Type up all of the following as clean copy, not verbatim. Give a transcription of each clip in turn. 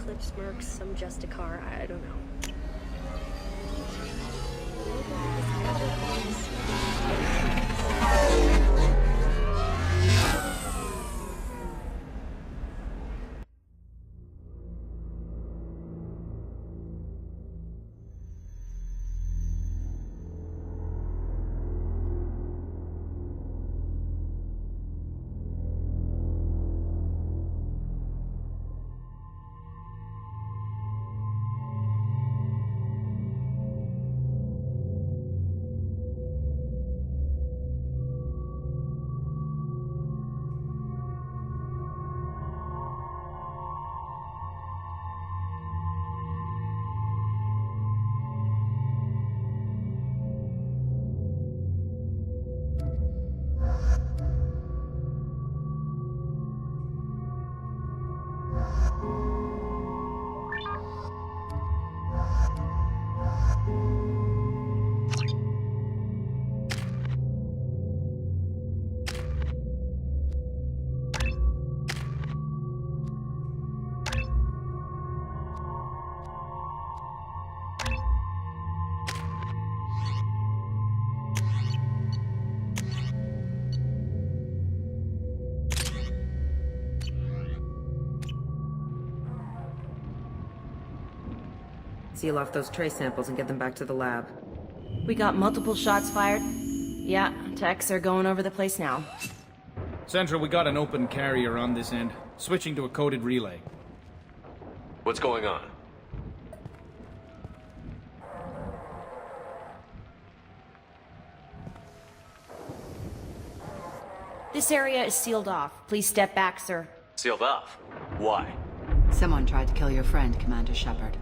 Eclipse mercs, some just a car, I don't know. Seal off those trace samples and get them back to the lab. We got multiple shots fired. Yeah, techs are going over the place now. Central, we got an open carrier on this end. Switching to a coded relay. What's going on? This area is sealed off. Please step back, sir. Sealed off? Why? Someone tried to kill your friend, Commander Shepard.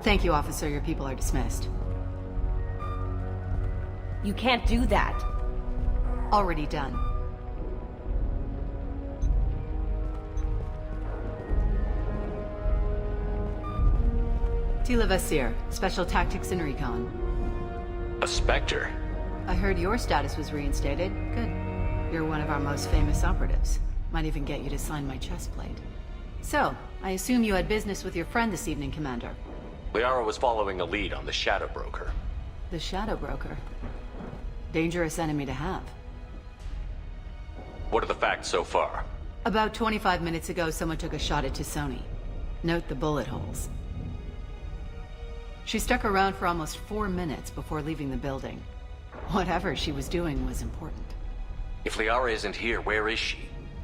Thank you, officer. Your people are dismissed. You can't do that. Already done. Tila Vasir, Special Tactics and Recon. A Spectre? I heard your status was reinstated. Good. You're one of our most famous operatives. Might even get you to sign my chest plate. So, I assume you had business with your friend this evening, Commander. Liara was following a lead on the Shadow Broker. The Shadow Broker. Dangerous enemy to have. What are the facts so far? About 25 minutes ago, someone took a shot at T'Soni. Note the bullet holes. She stuck around for almost 4 minutes before leaving the building. Whatever she was doing was important. If Liara isn't here, where is she?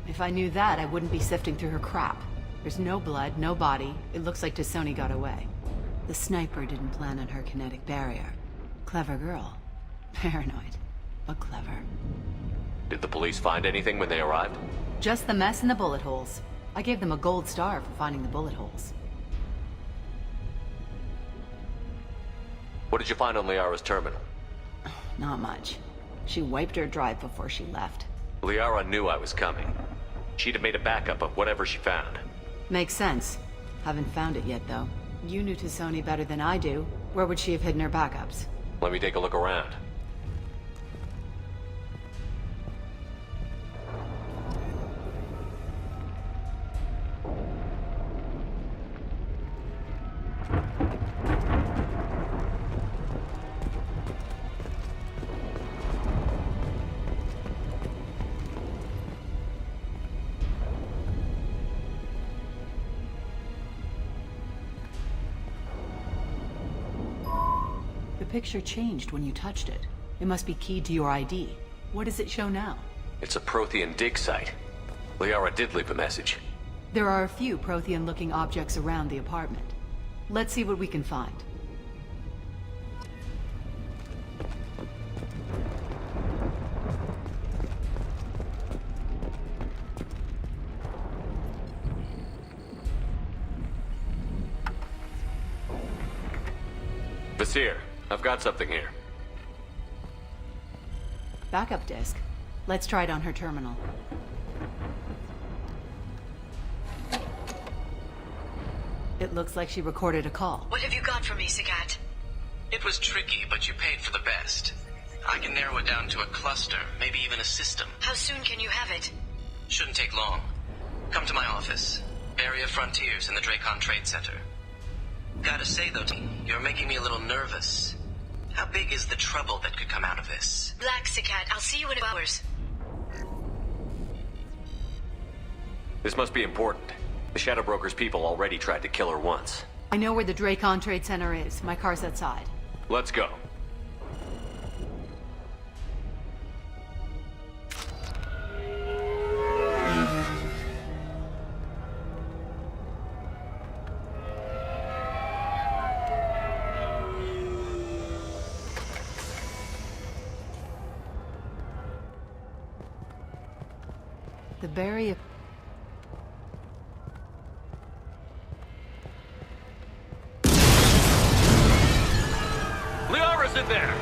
If I knew that, I wouldn't be sifting through her crap. There's no blood, no body. It looks like T'Soni got away. The sniper didn't plan on her kinetic barrier. Clever girl. Paranoid, but clever. Did the police find anything when they arrived? Just the mess and the bullet holes. I gave them a gold star for finding the bullet holes. What did you find on Liara's terminal? Not much. She wiped her drive before she left. Liara knew I was coming. She'd have made a backup of whatever she found. Makes sense. Haven't found it yet, though. You knew T'Soni better than I do. Where would she have hidden her backups? Let me take a look around. The picture changed when you touched it. It must be keyed to your ID. What does it show now? It's a Prothean dig site. Liara did leave a message. There are a few Prothean-looking objects around the apartment. Let's see what we can find. Vasir, I've got something here. Backup disk. Let's try it on her terminal. It looks like she recorded a call. What have you got for me, Sagat? It was tricky, but you paid for the best. I can narrow it down to a cluster, maybe even a system. How soon can you have it? Shouldn't take long. Come to my office. Area Frontiers in the Dracon Trade Center. Gotta say though, you're making me a little nervous. How big is the trouble that could come out of this? Blaxicat, I'll see you in hours. This must be important. The Shadow Broker's people already tried to kill her once. I know where the Dracon Trade Center is. My car's outside. Let's go. The barrier... Liara's in there!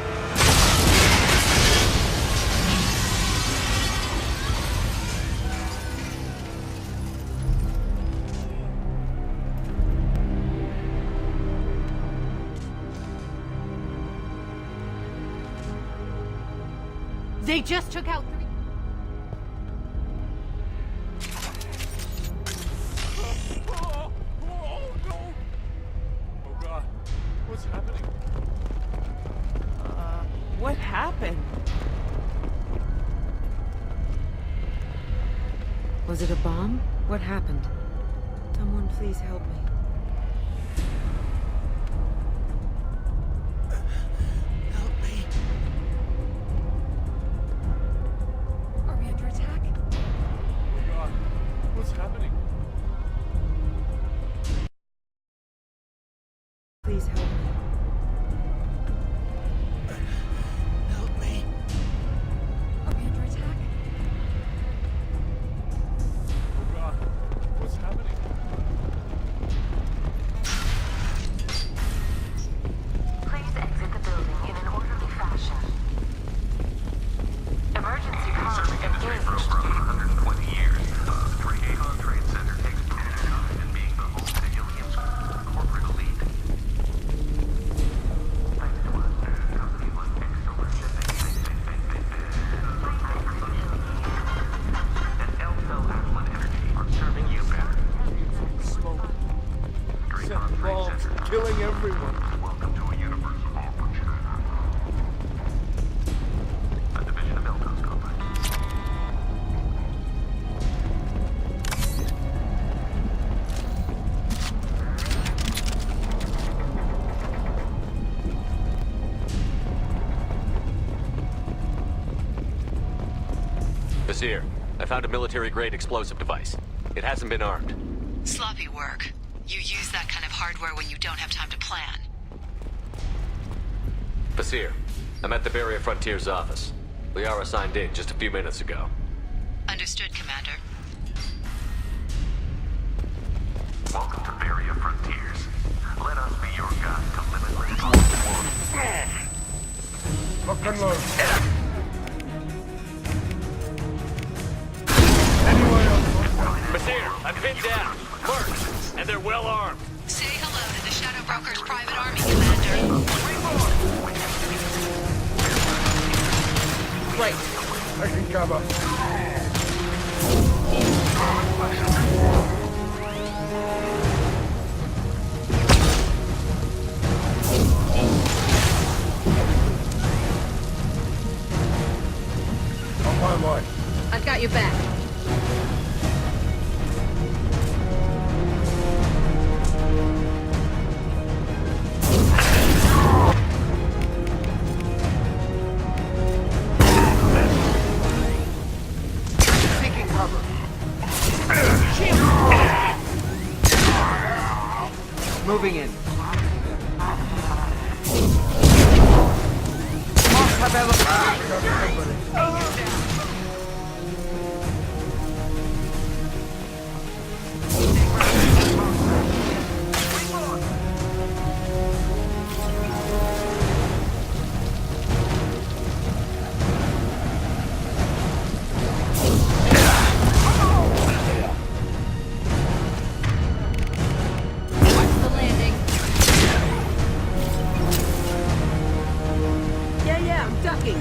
They just took out 3... What happened? Was it a bomb? What happened? Someone please help me. Help me. Are we under attack? Oh god, what's happening? Please help me. Help me. Are we under attack? Oh god, what's happening? Please exit the building in an orderly fashion. Emergency power engaged. For over 120 years, the Dracon Trade Center takes pride in being the home to Ilium's corporate elite. Thanks to us, companies like Exolar and Elso Aslan Energy are serving you better. Smoke. Set Dracon Trade bombs, Center. killing everyone. Welcome to a universe of opportunity. A division of Eldo's company. Vizier, I found a military-grade explosive device. It hasn't been armed. Sloppy work. You use that kind of hardware when you don't have time to plan. Vizier, I'm at the Barrier Frontiers office. Liara signed in just a few minutes ago. Understood, Commander. Welcome to Barrier Frontiers. Let us be your guide to limitless Fucking load. Vizier, I'm pinned down, marked, and they're well armed. Say hello to the Shadow Broker's private army, Commander. Right. Taking cover. On my way. I've got your back. Taking cover. Moving in. Must have Watch the landing. Yeah, I'm ducking.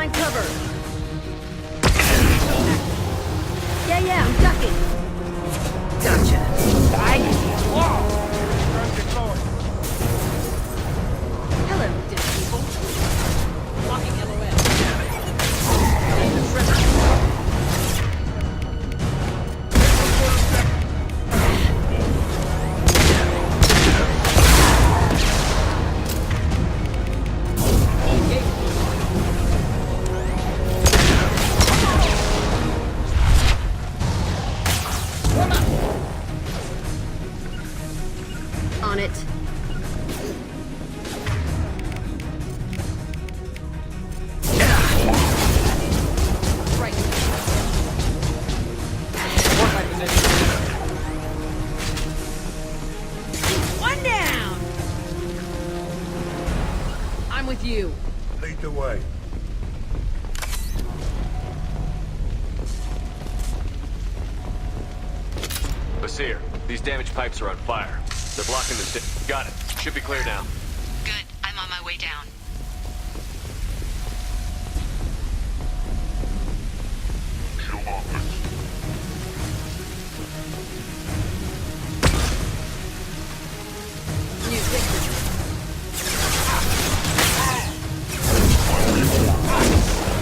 find cover. Yeah, I'm ducking. Gotcha. Hello, dead people. Walking on it. Right. One down! I'm with you. Lead the way. Basir, these damaged pipes are on fire. They're blocking the Got it. Should be clear now. Good. I'm on my way down.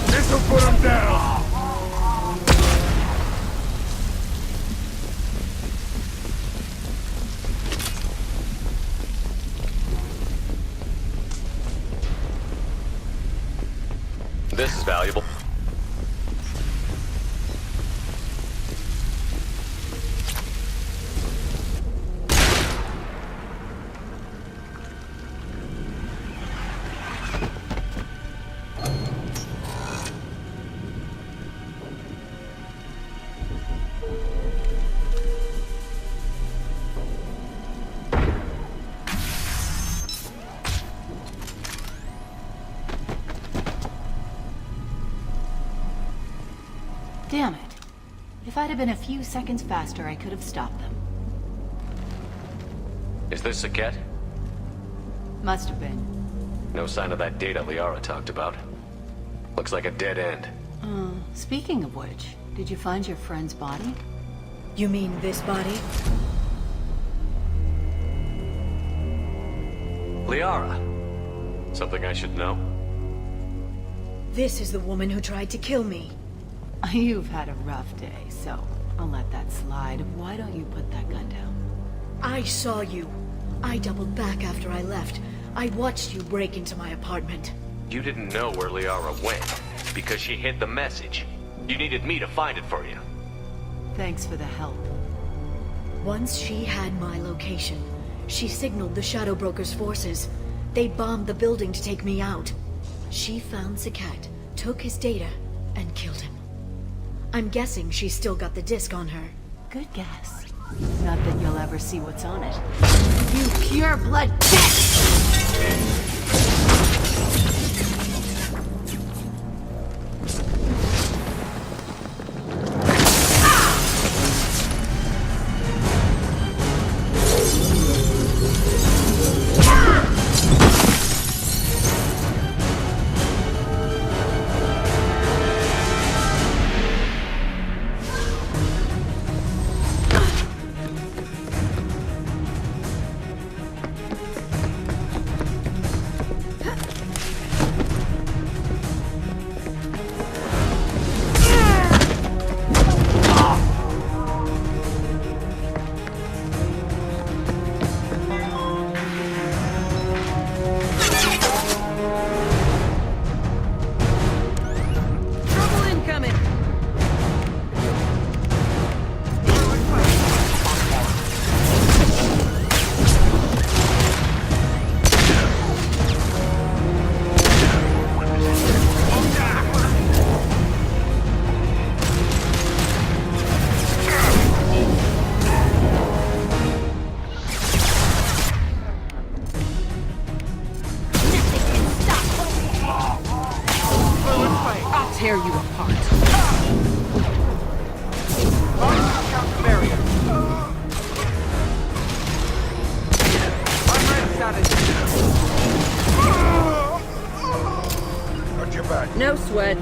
This'll put them down! This is valuable. Damn it. If I'd have been a few seconds faster, I could have stopped them. Is this Saket? Must have been. No sign of that data Liara talked about. Looks like a dead end. Speaking of which, did you find your friend's body? You mean this body? Liara. Something I should know? This is the woman who tried to kill me. You've had a rough day, so I'll let that slide. Why don't you put that gun down? I saw you. I doubled back after I left. I watched you break into my apartment. You didn't know where Liara went, because she hid the message. You needed me to find it for you. Thanks for the help. Once she had my location, she signaled the Shadow Broker's forces. They bombed the building to take me out. She found Saket, took his data, and killed him. I'm guessing she's still got the disc on her. Good guess. Not that you'll ever see what's on it. You pure blood bitch! Tear you apart. Barrier. I'm ready, Savage. Got your back. No sweat.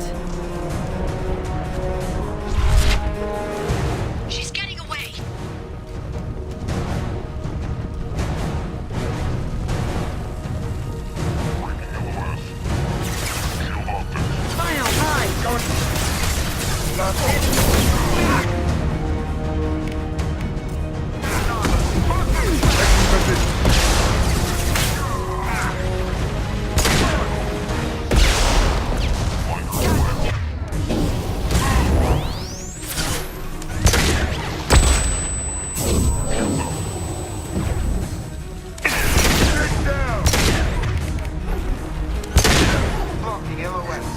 She's getting away. Fire high! Blocking LOS.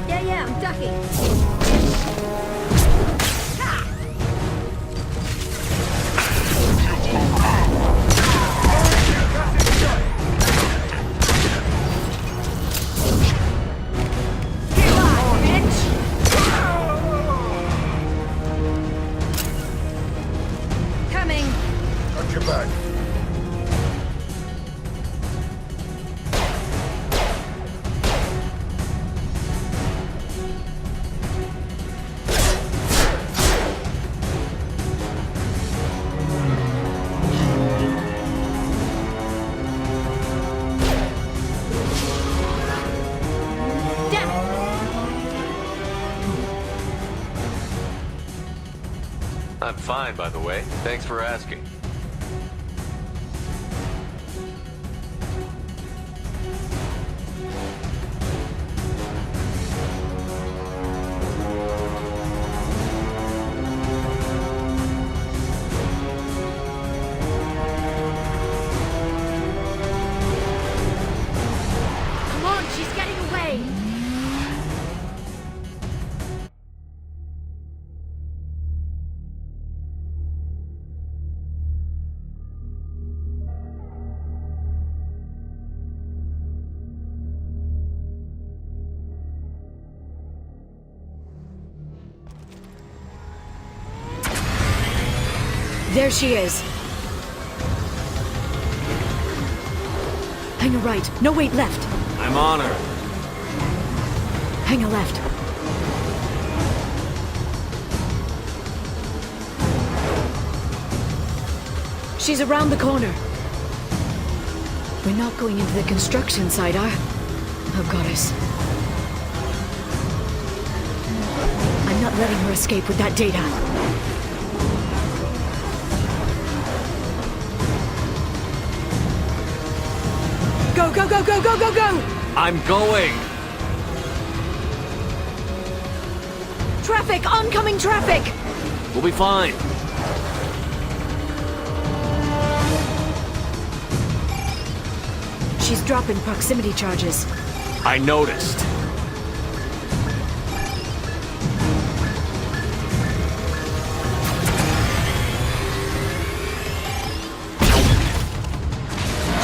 Yeah, I'm ducking. Coming. Got your back. Damn it! I'm fine, by the way. Thanks for asking. Come on, she's getting away. There she is. Hang a right. No, wait, left. I'm on her. Hang a left. She's around the corner. We're not going into the construction site, are? Oh, goddess. I'm not letting her escape with that data. Go, go, go, go, go, go, go! I'm going! Traffic! Oncoming traffic! We'll be fine. She's dropping proximity charges. I noticed.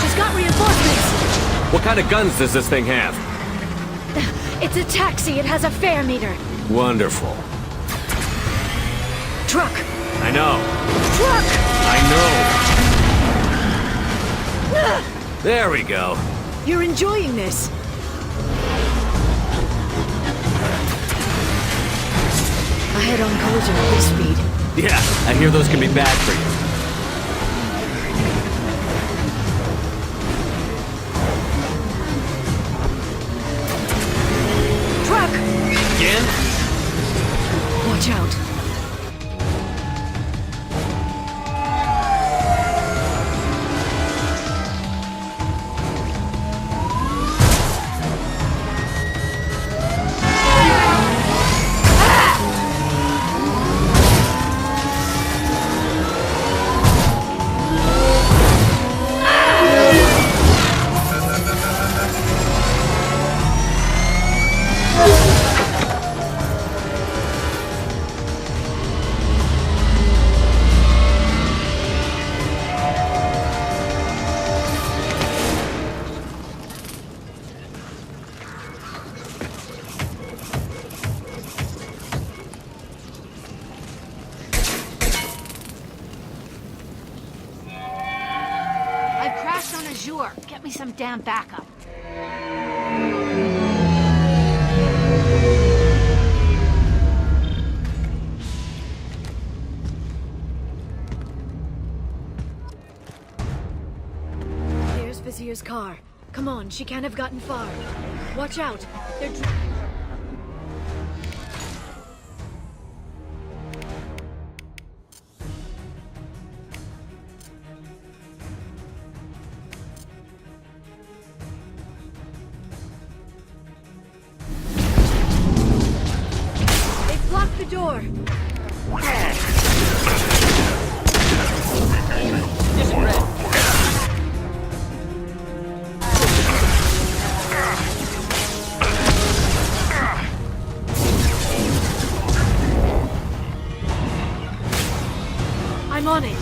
She's got reinforcements! What kind of guns does this thing have? It's a taxi. It has a fare meter. Wonderful. Truck! I know. Truck! I know. There we go. You're enjoying this. I head on collision at this speed. Yeah, I hear those can be bad for you. Truck! Again? Watch out. crashed on Azure. Get me some damn backup. There's Vizier's car. Come on, she can't have gotten far. Watch out. They're... Lock the door! I'm on it!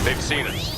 They've seen us.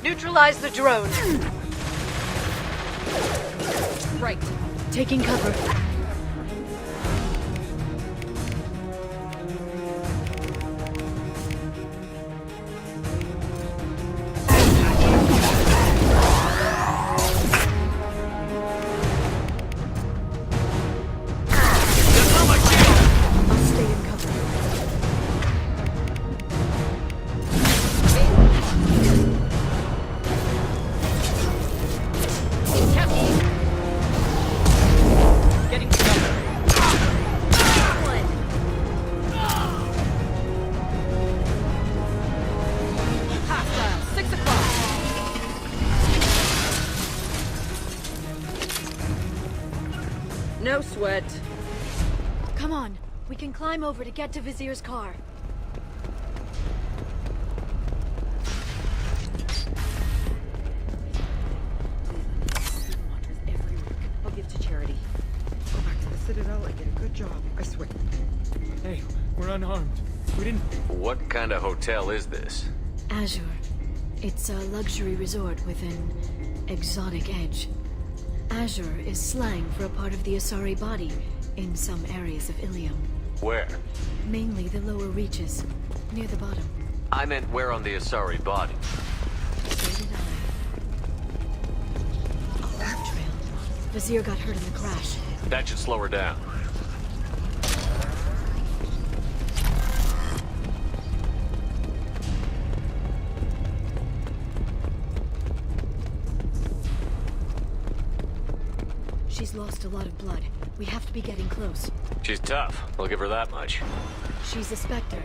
Neutralize the drone. Right. Taking cover. No sweat. Come on, we can climb over to get to Vizier's car. I'll give to charity. Go back to the Citadel and get a good job, I swear. Hey, we're unarmed. We didn't... What kind of hotel is this? Azure. It's a luxury resort with an exotic edge. Azure is slang for a part of the Asari body in some areas of Ilium. Where? Mainly the lower reaches, near the bottom. I meant where on the Asari body? So did I. A warp trail. Vizier got hurt in the crash. That should slow her down. She's lost a lot of blood. We have to be getting close. She's tough. I'll give her that much. She's a Spectre.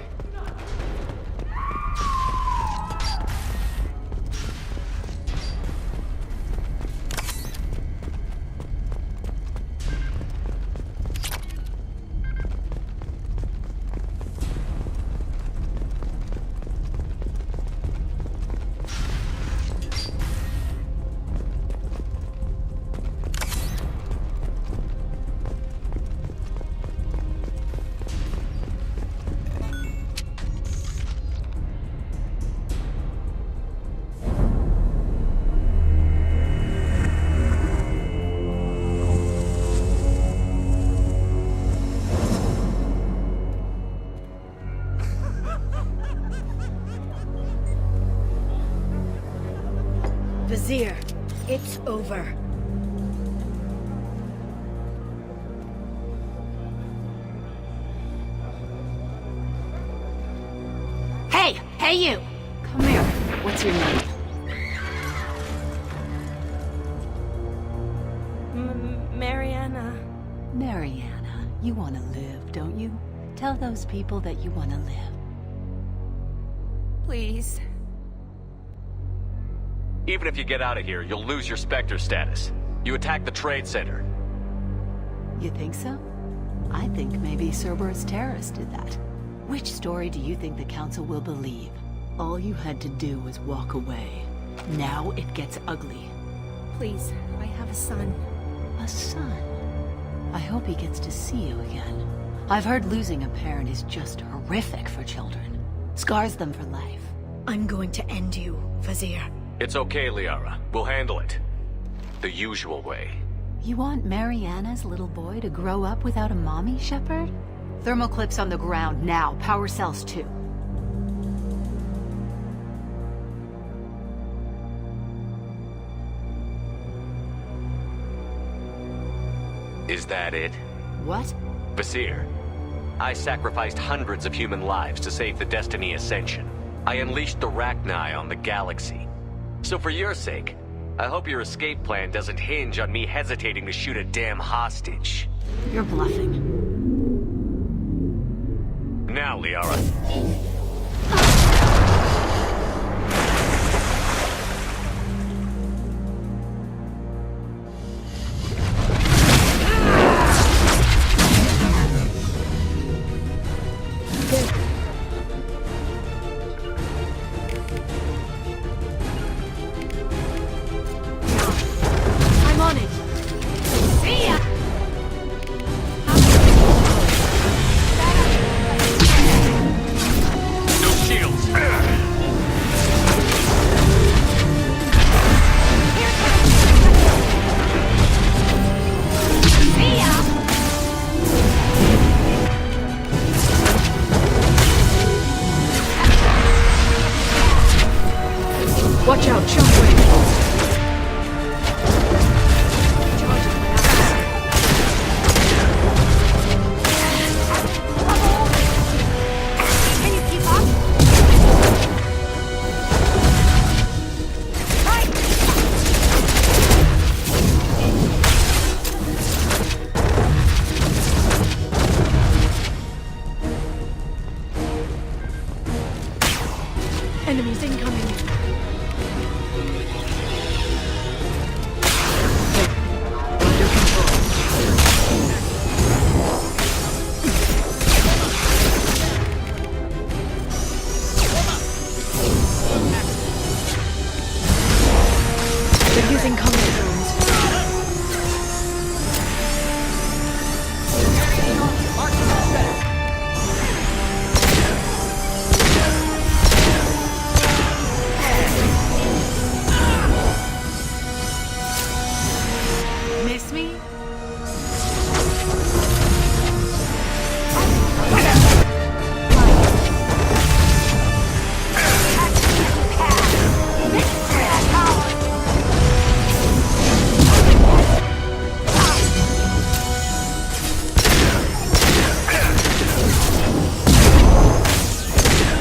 Vizier, it's over. Hey you! Come here. What's your name? Mariana. Mariana. You want to live, don't you? Tell those people that you want to live. Please. Even if you get out of here, you'll lose your Spectre status. You attacked the trade center. You think so? I think maybe Cerberus terrorists did that. Which story do you think the Council will believe? All you had to do was walk away. Now it gets ugly. Please, I have a son. A son? I hope he gets to see you again. I've heard losing a parent is just horrific for children. Scars them for life. I'm going to end you, Vizier. It's okay, Liara. We'll handle it. The usual way. You want Mariana's little boy to grow up without a mommy, Shepard? Thermal clips on the ground now. Power cells too. Is that it? What? Vizier, I sacrificed hundreds of human lives to save the Destiny Ascension. I unleashed the Rachni on the galaxy. So for your sake, I hope your escape plan doesn't hinge on me hesitating to shoot a damn hostage. You're bluffing. Now, Liara. I'm on it. See ya! No shields! See ya! Watch out, shockwave. Can you keep up? Right! Enemies incoming. They're using combat drones. Miss me?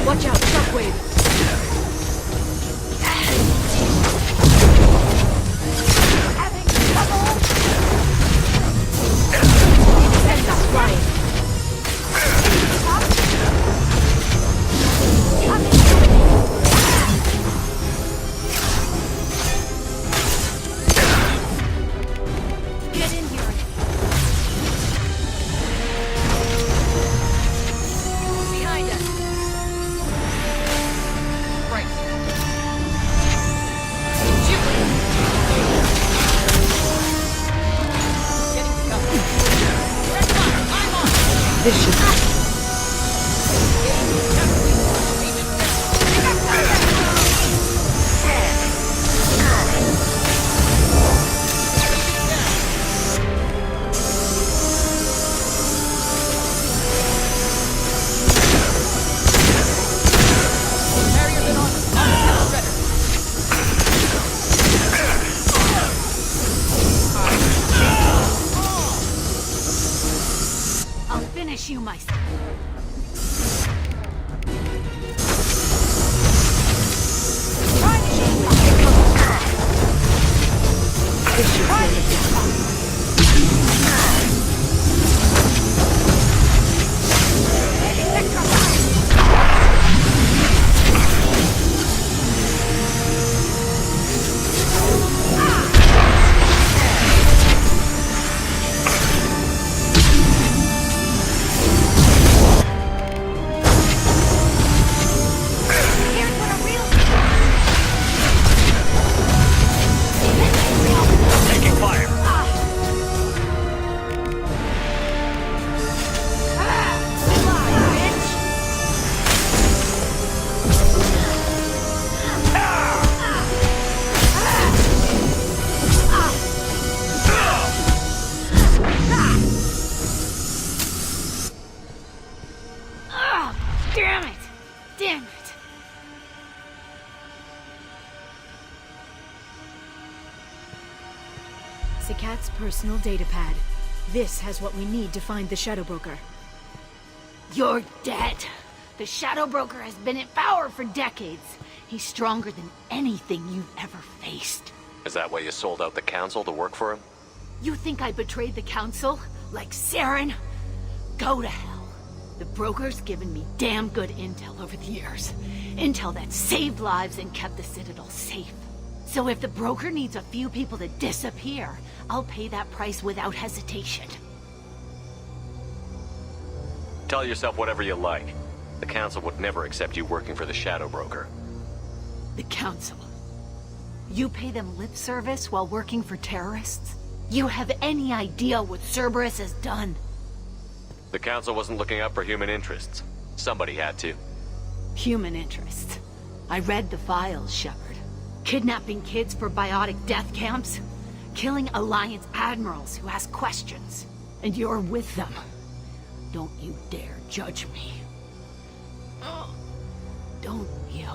Watch out, shockwave. Having trouble? Send us flying. Get in here. Behind us. Right. Shoot. Getting to cover. Red dot, I'm on. This should... Carrier been on. Shredder. finish you myself. Taking fire. Damn it! Damn it! Sakat's personal data pad. This has what we need to find the Shadow Broker. You're dead. The Shadow Broker has been in power for decades. He's stronger than anything you've ever faced. Is that why you sold out the council to work for him? You think I betrayed the Council? Like Saren? Go to hell. The Broker's given me damn good intel over the years. Intel that saved lives and kept the Citadel safe. So if the Broker needs a few people to disappear, I'll pay that price without hesitation. Tell yourself whatever you like. The council would never accept you working for the Shadow Broker. The Council. You pay them lip service while working for terrorists? You have any idea what Cerberus has done? The council wasn't looking out for human interests. Somebody had to. Human interests. I read the files, Shepard. Kidnapping kids for biotic death camps. Killing Alliance admirals who ask questions. And you're with them. Don't you dare judge me. Don't you?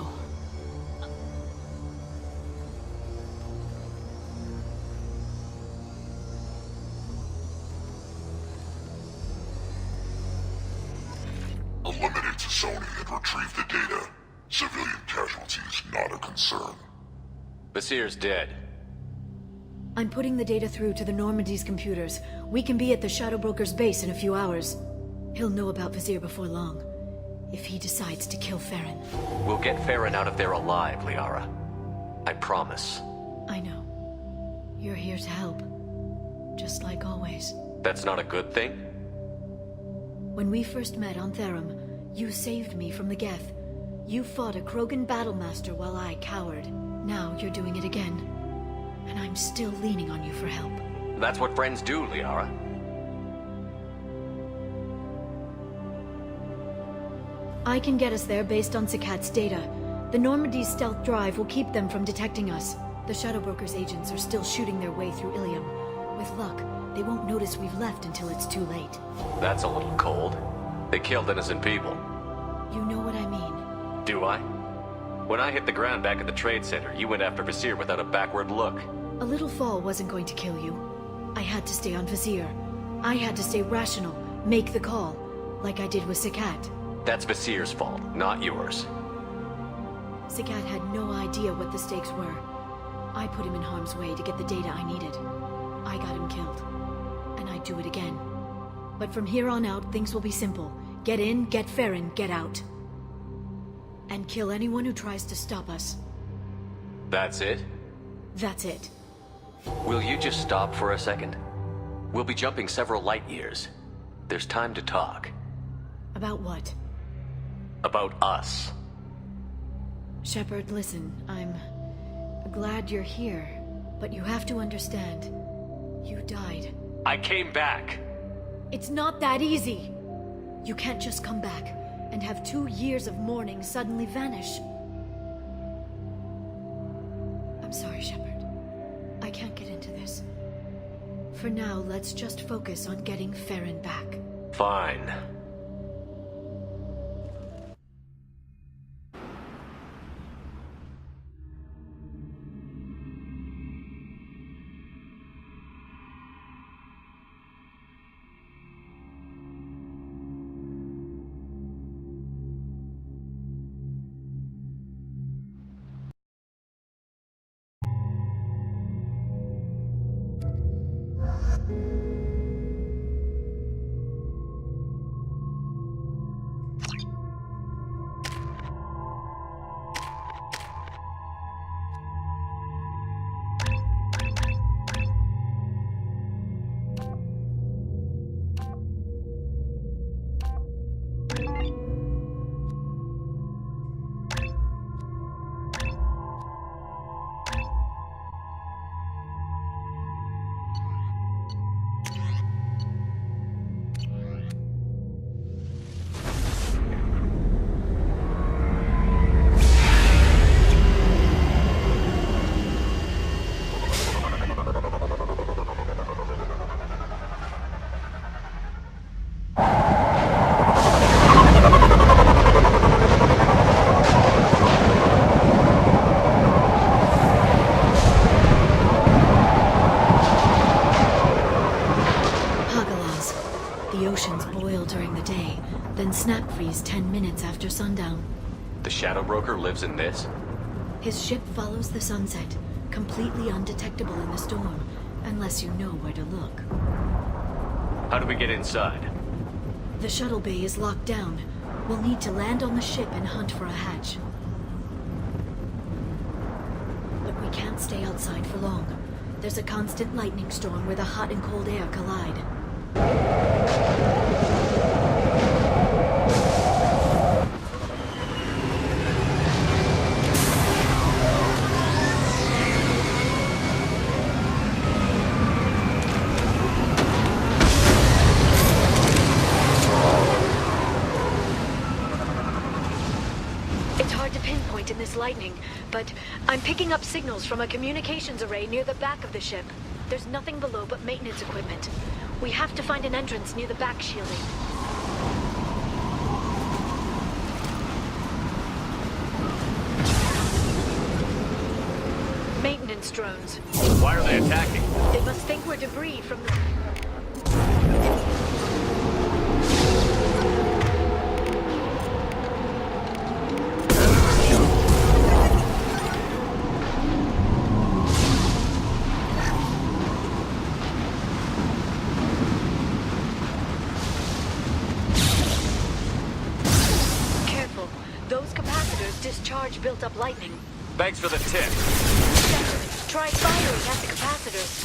Eliminate Sony and retrieve the data. Civilian casualties not a concern. Basir's dead. I'm putting the data through to the Normandy's computers. We can be at the Shadow Broker's base in a few hours. He'll know about Vizier before long. If he decides to kill Farron. We'll get Farron out of there alive, Liara. I promise. I know. You're here to help. Just like always. That's not a good thing? When we first met on Therum, you saved me from the Geth. You fought a Krogan battlemaster while I cowered. Now you're doing it again. And I'm still leaning on you for help. That's what friends do, Liara. I can get us there based on Sakat's data. The Normandy's stealth drive will keep them from detecting us. The Shadow Broker's agents are still shooting their way through Ilium. With luck, they won't notice we've left until it's too late. That's a little cold. They killed innocent people. You know what I mean. Do I? When I hit the ground back at the trade center, you went after Vizier without a backward look. A little fall wasn't going to kill you. I had to stay on Vizier. I had to stay rational, make the call, like I did with Sakat. That's Vizier's fault, not yours. Sakat had no idea what the stakes were. I put him in harm's way to get the data I needed. I got him killed. And I'd do it again. But from here on out, things will be simple. Get in, get Farron, get out. And kill anyone who tries to stop us. That's it? That's it. Will you just stop for a second? We'll be jumping several light years. There's time to talk. About what? About us. Shepard, listen, I'm glad you're here, but you have to understand. You died. I came back. It's not that easy. You can't just come back and have 2 years of mourning suddenly vanish. I'm sorry, Shepard. I can't get into this. For now, let's just focus on getting Farron back. Fine. then snap freeze 10 minutes after sundown. The Shadow Broker lives in this? His ship follows the sunset, completely undetectable in the storm, unless you know where to look. How do we get inside? The shuttle bay is locked down. We'll need to land on the ship and hunt for a hatch. But we can't stay outside for long. There's a constant lightning storm where the hot and cold air collide. It's hard to pinpoint in this lightning, but I'm picking up signals from a communications array near the back of the ship. There's nothing below but maintenance equipment. We have to find an entrance near the back shielding. Maintenance drones. Why are they attacking? They must think we're debris from the... Discharge built up lightning. Thanks for the tip. Try firing at the capacitors.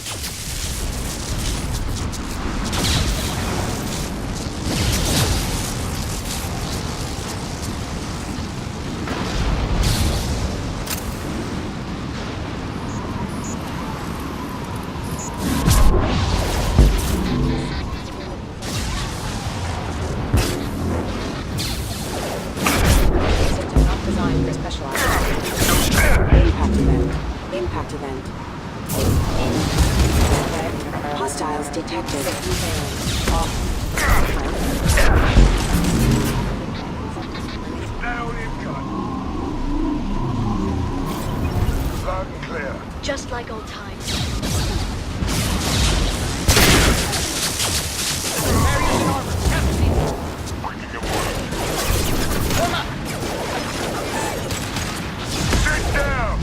Impact event. Hostiles detected. Loud and clear. Just like old times. Carriers in armor. Captain. Bringing your word. Hold up. Sit down!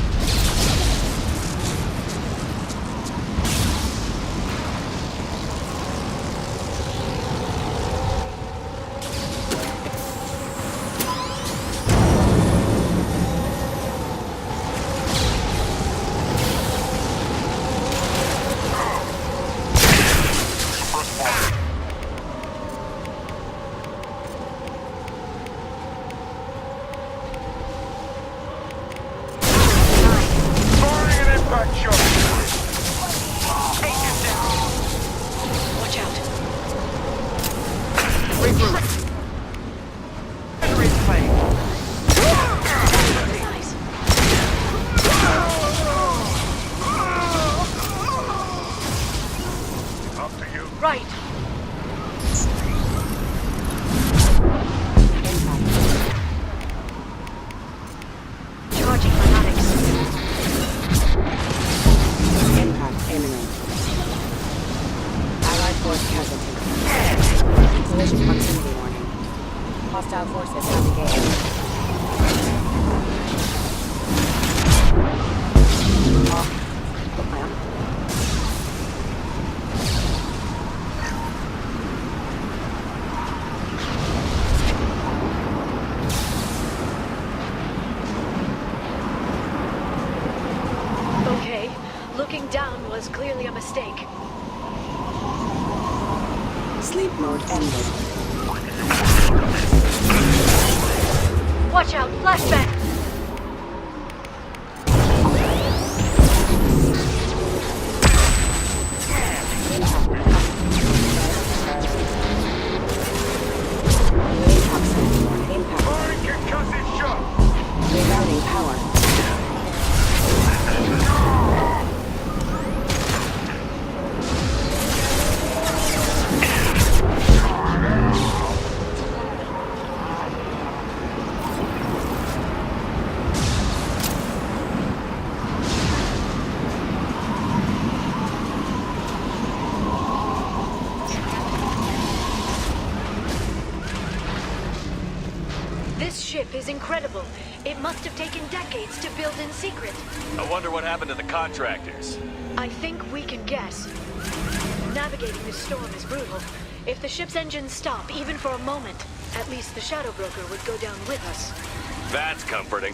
Right. Charging fanatics. Impact imminent. Allied force casualty. Collision proximity warning. Hostile forces have engaged. Looking down was clearly a mistake. Sleep mode ended. Watch out! Flashback! Rerouting power. This ship is incredible. It must have taken decades to build in secret. I wonder what happened to the contractors. I think we can guess. Navigating this storm is brutal. If the ship's engines stop, even for a moment, at least the Shadow Broker would go down with us. That's comforting.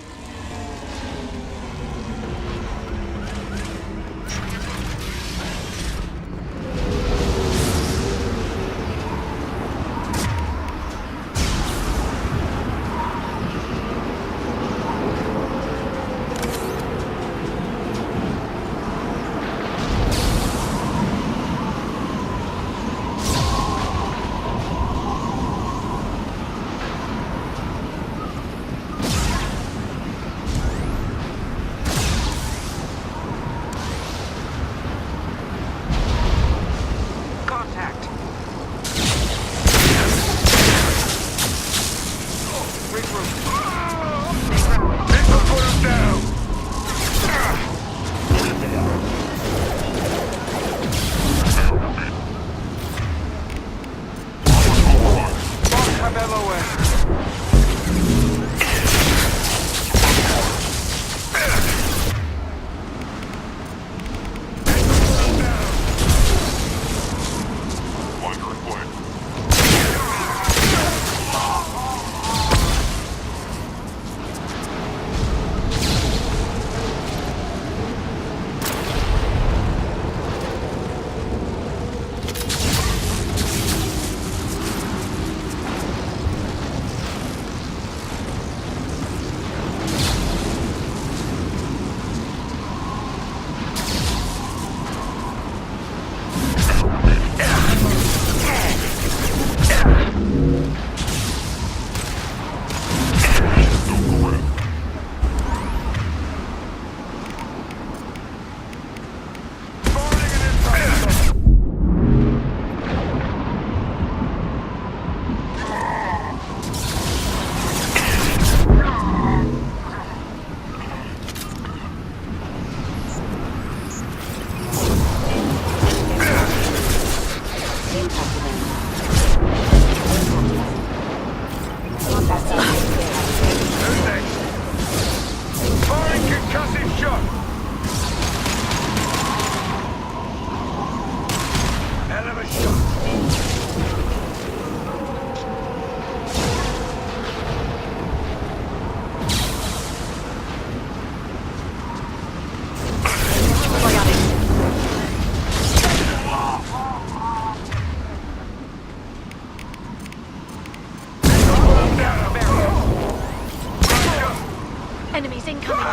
Enemies incoming.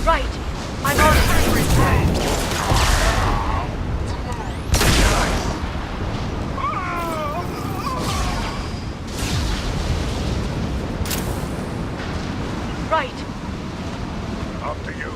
Right. I'm on it. Right. Up to you.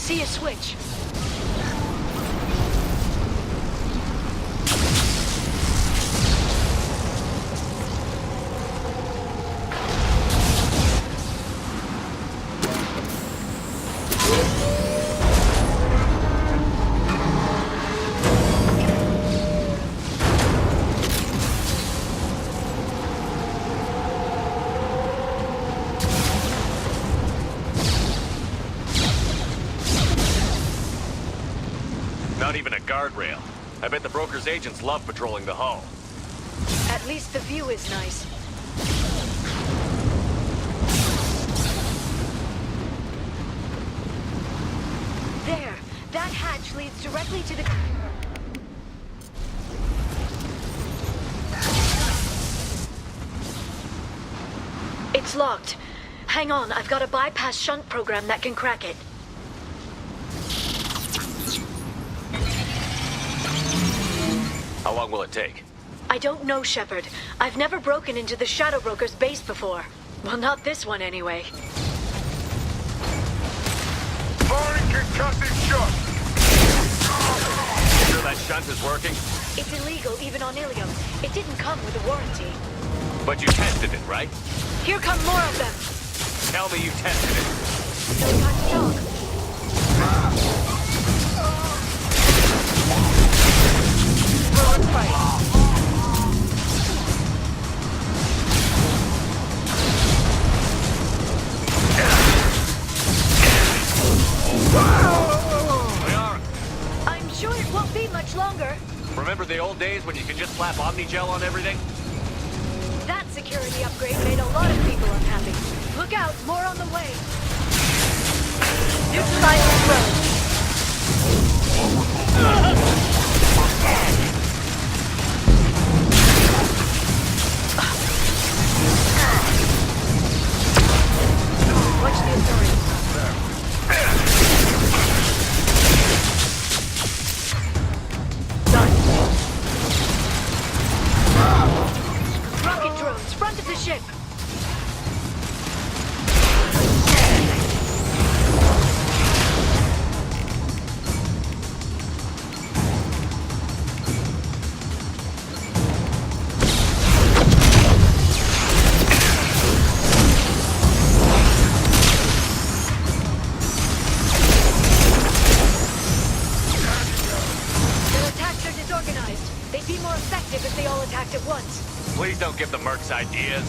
see a switch. Not even a guardrail. I bet the broker's agents love patrolling the hull. At least the view is nice. There! That hatch leads directly to the... It's locked. Hang on, I've got a bypass shunt program that can crack it. How long will it take? I don't know, Shepard. I've never broken into the Shadow Broker's base before. Well, not this one anyway. Firing concussive shot! Sure that shunt is working? It's illegal even on Ilium. It didn't come with a warranty. But you tested it, right? Here come more of them. Tell me you tested it. No time to talk. Liara, I'm sure it won't be much longer. remember the old days when you could just slap Omnigel on everything? That security upgrade made a lot of people unhappy. Look out, more on the way. Neutralize this road. Watch the authorities. Done. Rocket drones, front of the ship. They'd be more effective if they all attacked at once. Please don't give the mercs ideas.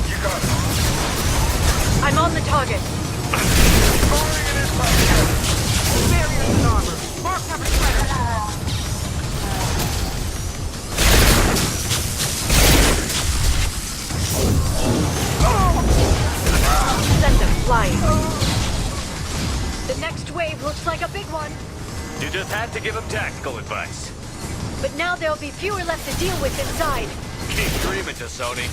You got it. I'm on the target. Firing in his back. Barriers and armor. Mark cover shredder. Send them flying. The next wave looks like a big one. You just had to give him tactical advice. But now there'll be fewer left to deal with inside. Keep dreaming, Sony.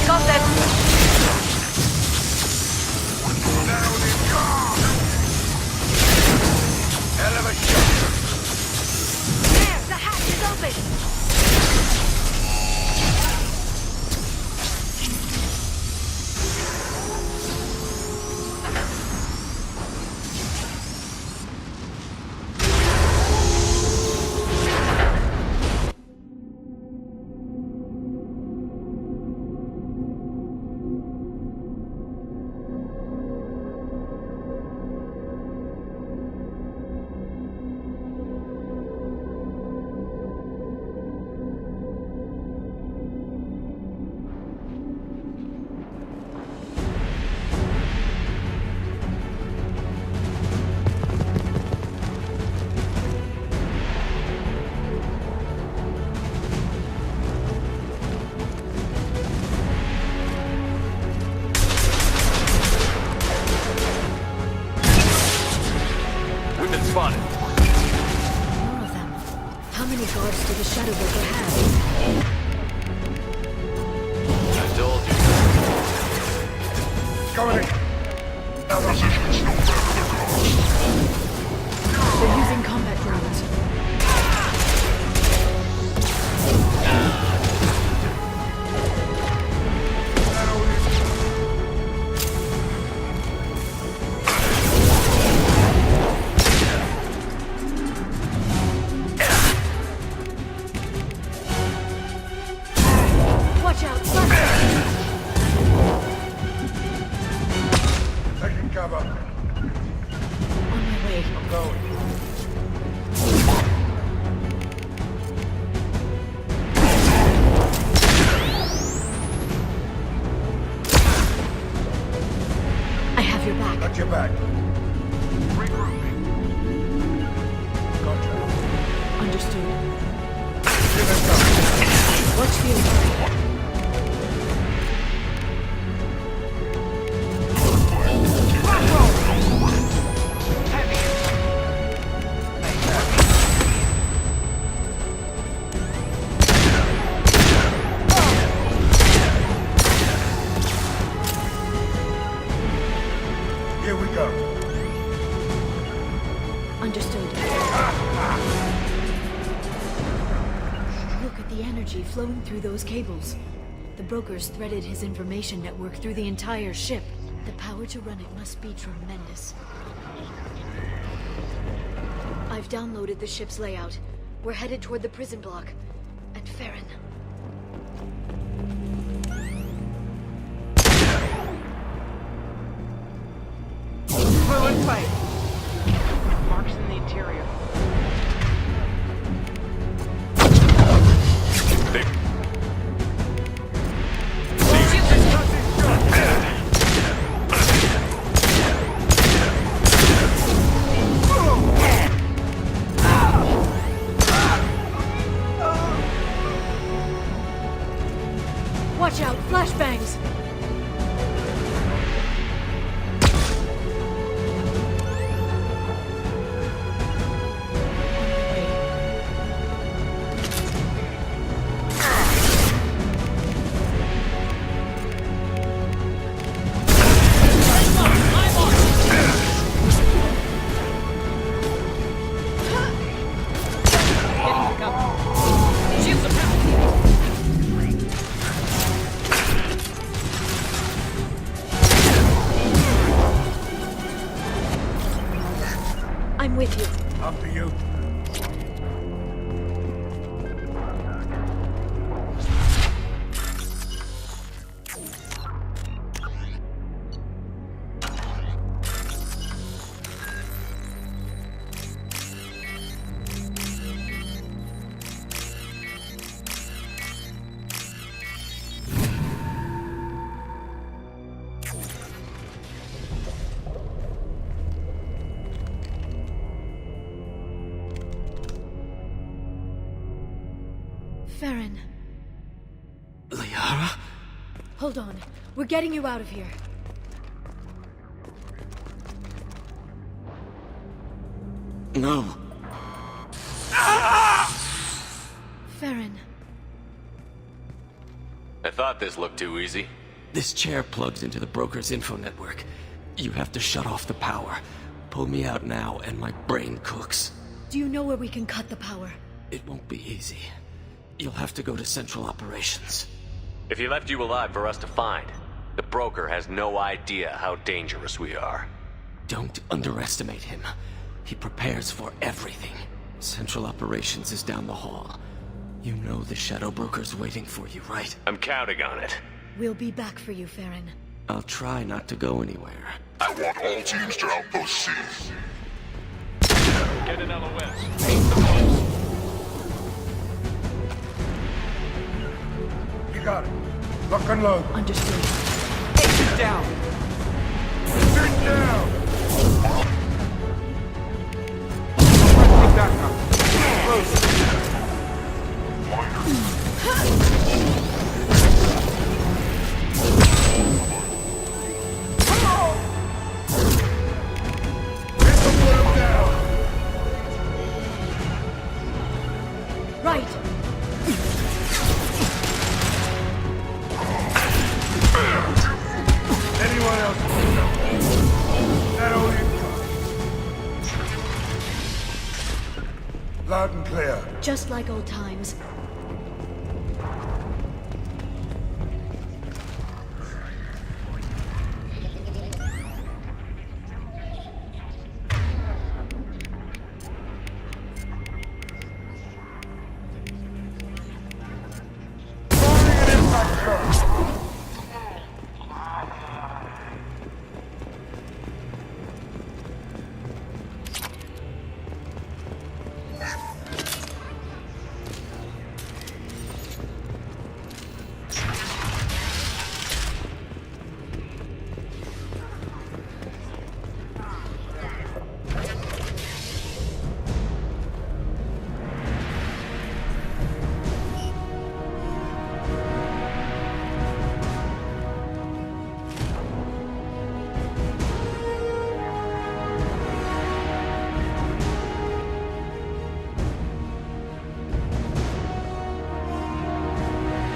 Got been spotted. More of them. How many guards did the Shadow Broker have? I told you. Going in. Our positions no matter the cost. They're using combat drones. Watch out! Taking cover. On my way. I'm going. I have your back. Got your back. Regrouping. Gotcha. Understood. Give it up. Watch the inside. Here we go. Understood. Look at the energy flowing through those cables. The brokers threaded his information network through the entire ship. The power to run it must be tremendous. I've downloaded the ship's layout. We're headed toward the prison block. And Farron. Fluid pipe. Marks in the interior. Watch out! Flashbangs! I'm with you. After you. Farron. Liara? Hold on. We're getting you out of here. No. Farron. I thought this looked too easy. This chair plugs into the broker's info network. You have to shut off the power. Pull me out now and my brain cooks. Do you know where we can cut the power? It won't be easy. You'll have to go to Central Operations. If he left you alive for us to find, the broker has no idea how dangerous we are. Don't underestimate him. He prepares for everything. Central Operations is down the hall. You know the Shadow Broker's waiting for you, right? I'm counting on it. We'll be back for you, Farron. I'll try not to go anywhere. I want all teams to Outpost C. Get an LOS. Aim the post. You got it. Lock and load. Understood. Hey, sit down. Sit down. Take that now. Close. Get the blood down. Loud and clear. Just like old times.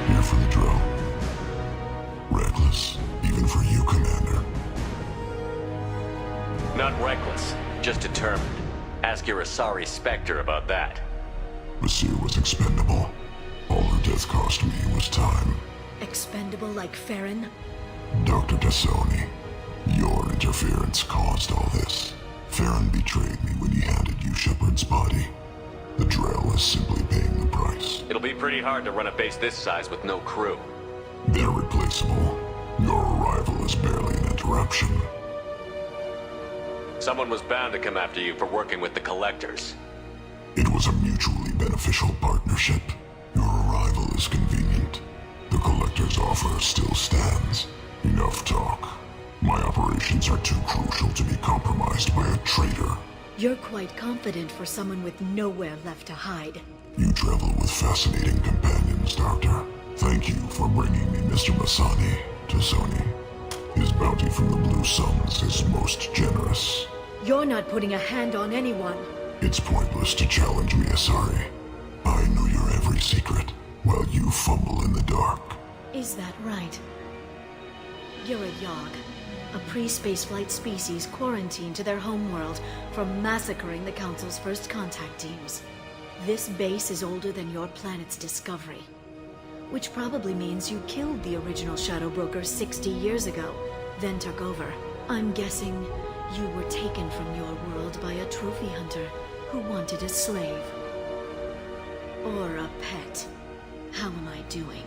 Here for the drill. Reckless, even for you, Commander. Not reckless, just determined. Ask your Asari Spectre about that. Monsieur was expendable. All her death cost me was time. Expendable like Farron? Dr. Tassoni, your interference caused all this. Farron betrayed me when he handed you Shepard's body. The Drell is simply paying the price. It'll be pretty hard to run a base this size with no crew. They're replaceable. Your arrival is barely an interruption. Someone was bound to come after you for working with the Collectors. It was a mutually beneficial partnership. Your arrival is convenient. The Collector's offer still stands. Enough talk. My operations are too crucial to be compromised by a traitor. You're quite confident for someone with nowhere left to hide. You travel with fascinating companions, Doctor. Thank you for bringing me Mr. Masani to Sony. His bounty from the Blue Suns is most generous. You're not putting a hand on anyone. It's pointless to challenge me, Asari. I know your every secret, while you fumble in the dark. Is that right? You're a Yogg, a pre-spaceflight species quarantined to their homeworld for massacring the Council's first contact teams. This base is older than your planet's discovery, which probably means you killed the original Shadow Broker 60 years ago, then took over. I'm guessing you were taken from your world by a trophy hunter who wanted a slave. Or a pet. How am I doing?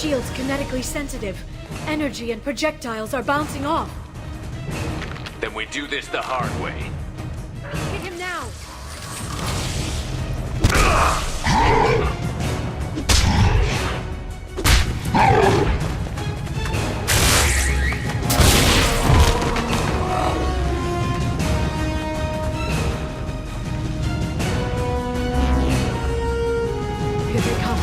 Shield's kinetically sensitive. Energy and projectiles are bouncing off. Then we do this the hard way. Hit him now! Here they come.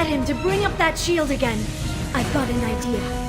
get him to bring up that shield again. I've got an idea.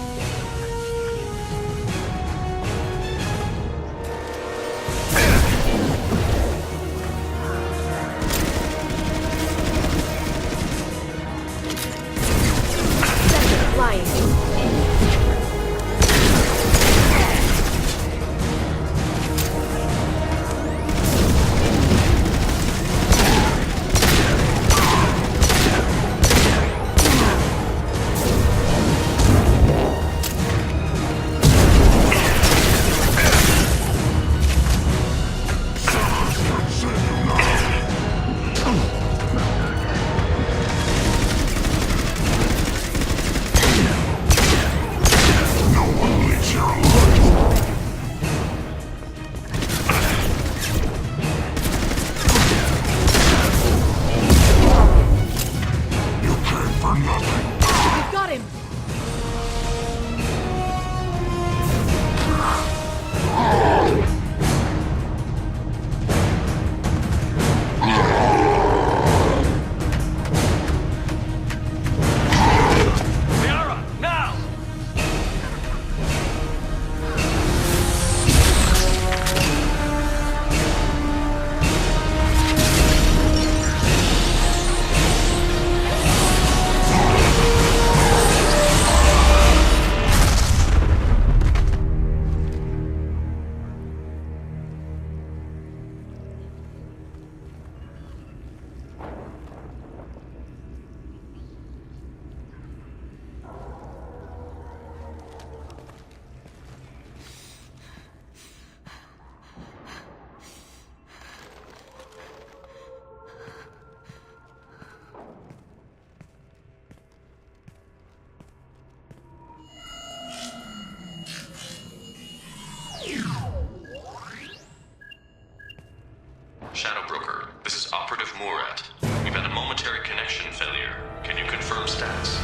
Shadow Broker, this is Operative Murat. We've had a momentary connection failure. Can you confirm status?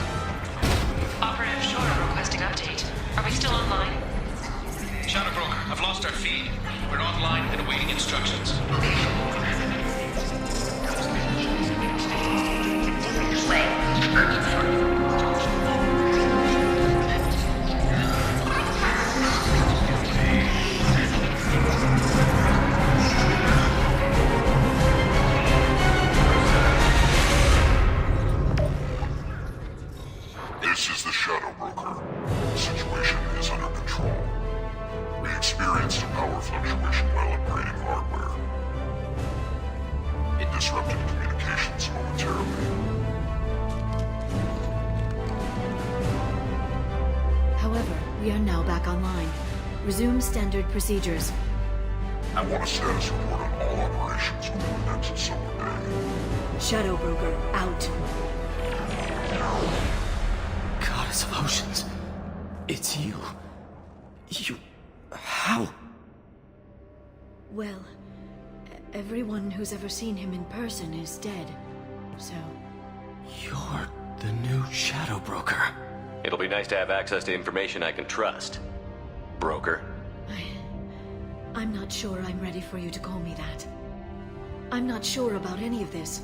Operative Shore requesting update. Are we still online? Shadow Broker, I've lost our feed. We're online and awaiting instructions. This is the Shadow Broker. The situation is under control. We experienced a power fluctuation while upgrading hardware. It disrupted communications momentarily. However, we are now back online. Resume standard procedures. I want a status report on all operations within the next solar day. Shadow Broker, out. Goddess of Oceans. It's you. How? Well, everyone who's ever seen him in person is dead. So... You're the new Shadow Broker. It'll be nice to have access to information I can trust. Broker. I'm not sure I'm ready for you to call me that. I'm not sure about any of this,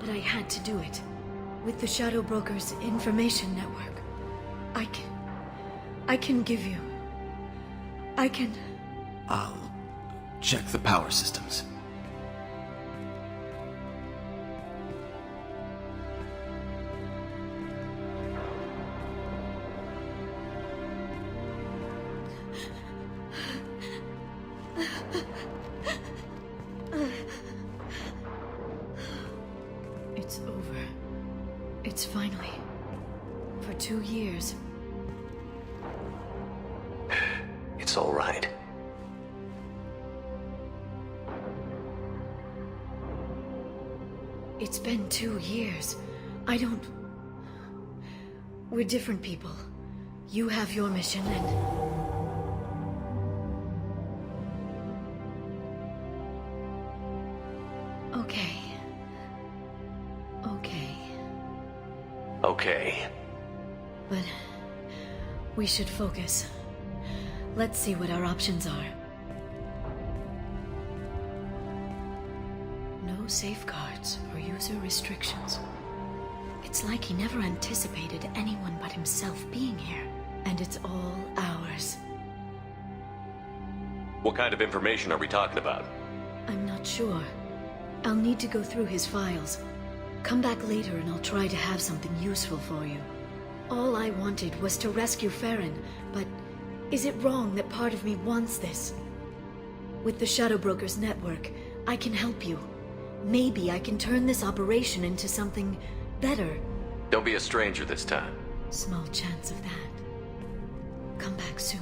but I had to do it. With the Shadow Broker's information network, I can give you... I'll check the power systems. It's over. It's finally... For 2 years. It's all right. It's been 2 years. I don't... We're different people. You have your mission and... Okay. Okay. But... we should focus. Let's see what our options are. No safeguards or user restrictions. It's like he never anticipated anyone but himself being here. And it's all ours. What kind of information are we talking about? I'm not sure. I'll need to go through his files. Come back later and I'll try to have something useful for you. All I wanted was to rescue Farron, but is it wrong that part of me wants this? With the Shadow Brokers network, I can help you. Maybe I can turn this operation into something better. Don't be a stranger this time. Small chance of that. Come back soon.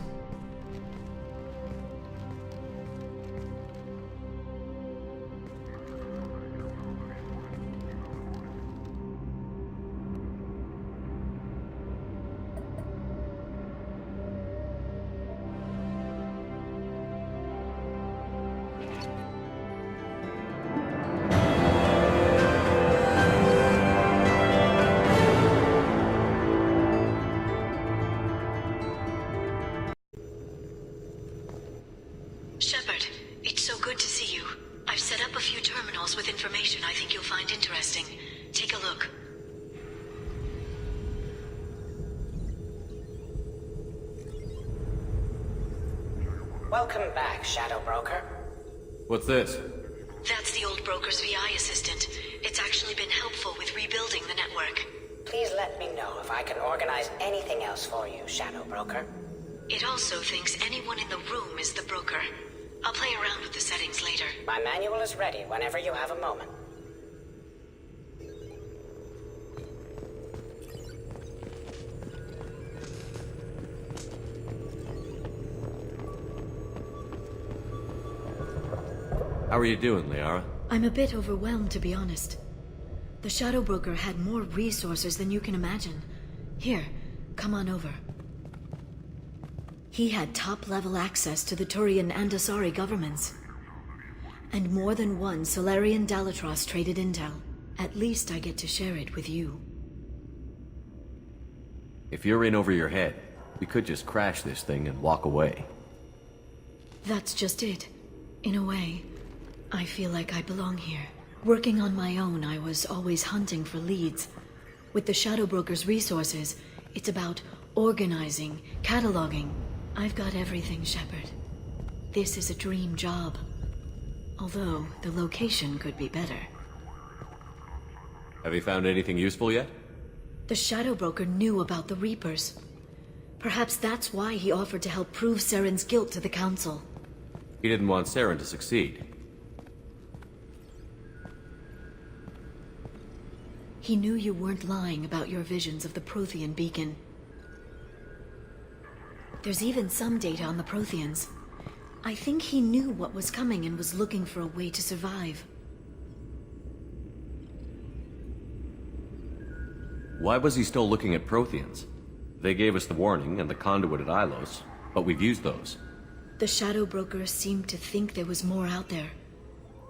Shepard, it's so good to see you. I've set up a few terminals with information I think you'll find interesting. Take a look. Welcome back, Shadow Broker. What's this? That's the old broker's VI assistant. It's actually been helpful with rebuilding the network. Please let me know if I can organize anything else for you, Shadow Broker. It also thinks anyone in the room is the broker. I'll play around with the settings later. My manual is ready whenever you have a moment. How are you doing, Liara? I'm a bit overwhelmed, to be honest. The Shadow Broker had more resources than you can imagine. Here, come on over. He had top-level access to the Turian and Asari governments. And more than one Solarian Dalatros traded intel. At least I get to share it with you. If you're in over your head, we could just crash this thing and walk away. That's just it. In a way, I feel like I belong here. Working on my own, I was always hunting for leads. With the Shadow Broker's resources, it's about organizing, cataloging. I've got everything, Shepard. This is a dream job. Although, the location could be better. Have you found anything useful yet? The Shadow Broker knew about the Reapers. Perhaps that's why he offered to help prove Saren's guilt to the Council. He didn't want Saren to succeed. He knew you weren't lying about your visions of the Prothean beacon. There's even some data on the Protheans. I think he knew what was coming and was looking for a way to survive. Why was he still looking at Protheans? They gave us the warning and the conduit at Ilos, but we've used those. The Shadow Broker seemed to think there was more out there.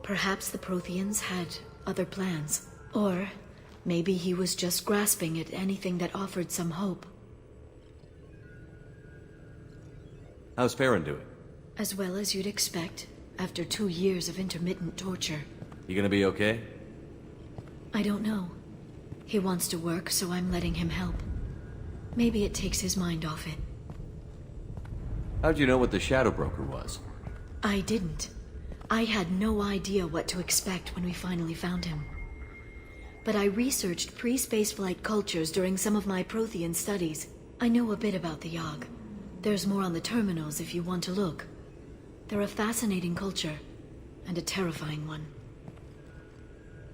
Perhaps the Protheans had other plans. Or maybe he was just grasping at anything that offered some hope. How's Farron doing? As well as you'd expect, after 2 years of intermittent torture. You gonna be okay? I don't know. He wants to work, so I'm letting him help. Maybe it takes his mind off it. How'd you know what the Shadow Broker was? I didn't. I had no idea what to expect when we finally found him. But I researched pre-spaceflight cultures during some of my Prothean studies. I know a bit about the Yogg. There's more on the terminals if you want to look. They're a fascinating culture, and a terrifying one.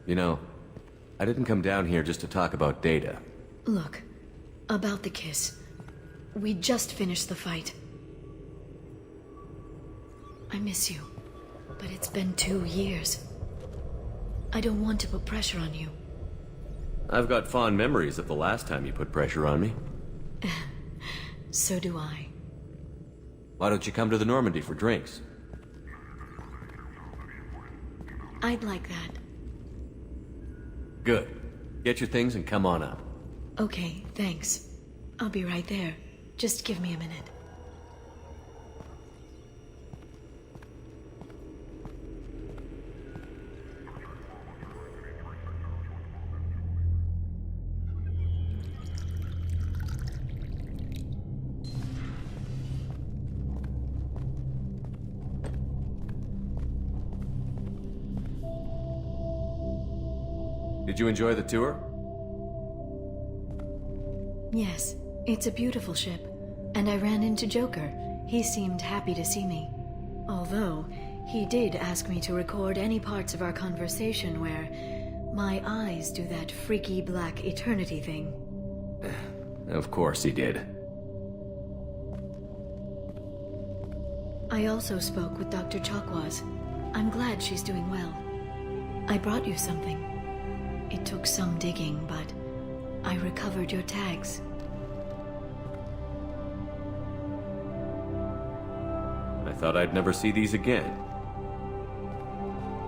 You know, I didn't come down here just to talk about data. Look, about the kiss. We just finished the fight. I miss you, but it's been 2 years. I don't want to put pressure on you. I've got fond memories of the last time you put pressure on me. So do I. Why don't you come to the Normandy for drinks? I'd like that. Good. Get your things and come on up. Okay, thanks. I'll be right there. Just give me a minute. Did you enjoy the tour? Yes, it's a beautiful ship. And I ran into Joker. He seemed happy to see me. Although, he did ask me to record any parts of our conversation where my eyes do that freaky black eternity thing. Of course he did. I also spoke with Dr. Chakwas. I'm glad she's doing well. I brought you something. It took some digging, but I recovered your tags. I thought I'd never see these again.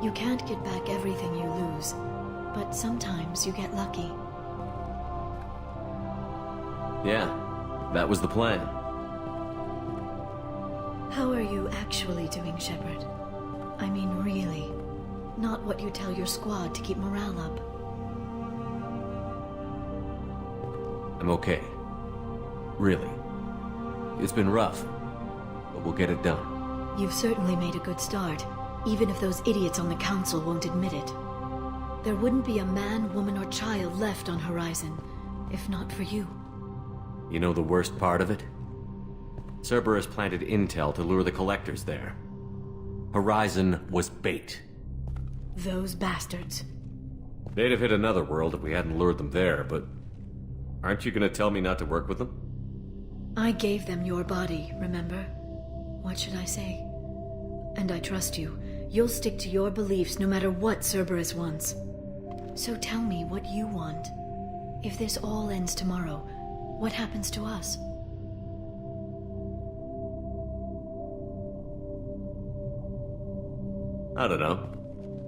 You can't get back everything you lose, but sometimes you get lucky. Yeah, that was the plan. How are you actually doing, Shepard? I mean, really. Not what you tell your squad to keep morale up. I'm okay. Really. It's been rough, but we'll get it done. You've certainly made a good start, even if those idiots on the council won't admit it. There wouldn't be a man, woman, or child left on Horizon, if not for you. You know the worst part of it? Cerberus planted intel to lure the collectors there. Horizon was bait. Those bastards. They'd have hit another world if we hadn't lured them there, but... aren't you gonna tell me not to work with them? I gave them your body, remember? What should I say? And I trust you. You'll stick to your beliefs no matter what Cerberus wants. So tell me what you want. If this all ends tomorrow, what happens to us? I don't know.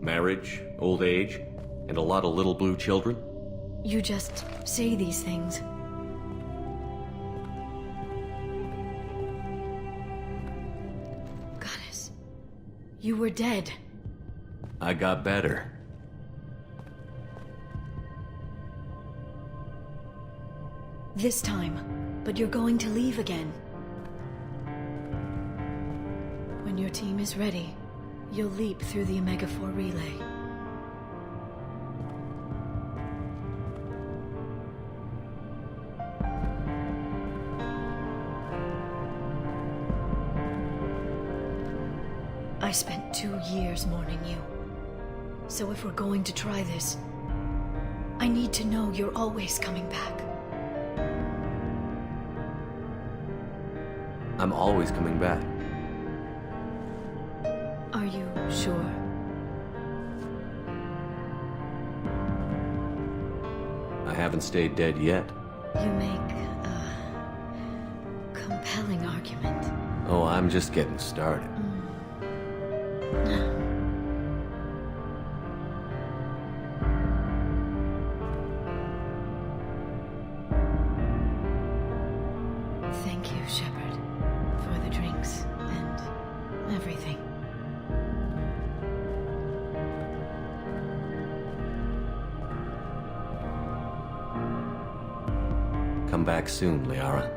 Marriage, old age, and a lot of little blue children? You just say these things. Goddess, you were dead. I got better. This time, but you're going to leave again. When your team is ready, you'll leap through the Omega-4 relay. I spent 2 years mourning you. So if we're going to try this, I need to know you're always coming back. I'm always coming back. Are you sure? I haven't stayed dead yet. You make a compelling argument. Oh, I'm just getting started. Thank you, Shepard, for the drinks and everything. Come back soon, Liara.